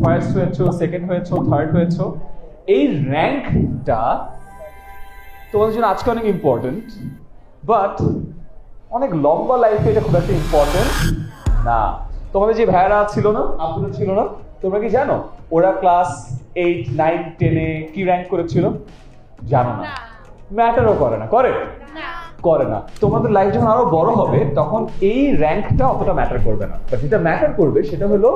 First হয়েছো, second হয়েছো, third হয়েছো, এই র্যাঙ্কটা তোমাদের জন্য আজকে অনেক ইম্পর্টেন্ট, বাট অনেক লম্বা লাইফে এটা খুব একটা ইম্পর্টেন্ট না। তোমাদের যে ভাইয়ারা ছিল না, আপনারা ছিল না, তোমরা কি জানো ওরা ক্লাস 8, 9, 10-এ কি র্যাঙ্ক করেছিল? জানো না, ম্যাটারও করে না। করে না। তোমাদের লাইফ যখন আরো বড় হবে তখন এই র্যাঙ্কটা অতটা ম্যাটার করবে না, বাট যেটা ম্যাটার করবে সেটা হলো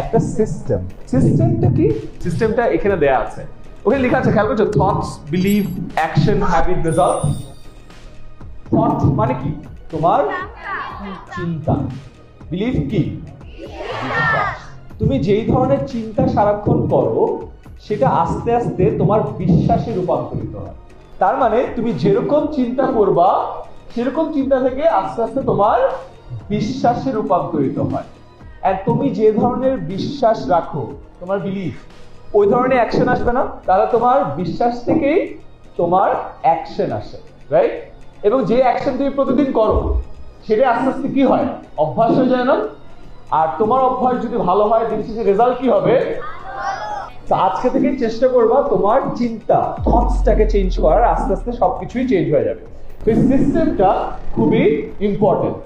একটা সিস্টেম। সিস্টেমটা কি? সিস্টেমটা এখানে দেয়া আছে, ওখানে লেখা আছে, খেয়াল করছো? Thoughts, believe, action, habit, result. Thought মানে কি? তোমার চিন্তা। বিলিভ কি? বিশ্বাস। তুমি যেই ধরনের চিন্তা সারাক্ষণ করো সেটা আস্তে আস্তে তোমার বিশ্বাসে রূপান্তরিত হয়। তার মানে তুমি যেরকম চিন্তা করবা সেরকম চিন্তা থেকে আস্তে আস্তে তোমার বিশ্বাসে রূপান্তরিত হয়। আর তুমি যে ধরনের বিশ্বাস রাখো, তোমার বিলিফ, ওই ধরনের অ্যাকশন আসবে না? তাহলে তোমার বিশ্বাস থেকেই তোমার অ্যাকশন আসে, রাইট? এবং যে অ্যাকশন তুমি প্রতিদিন করো সেটা আস্তে আস্তে কি হয়? অভ্যাস হয়ে যায় না? আর তোমার অভ্যাস যদি ভালো হয়, দিন শেষে রেজাল্ট কি হবে? তো আজকে থেকে চেষ্টা করবা তোমার চিন্তা, থটসটাকে চেঞ্জ করার, আস্তে আস্তে সবকিছুই চেঞ্জ হয়ে যাবে। তো এই সিস্টেমটা খুবই ইম্পর্টেন্ট।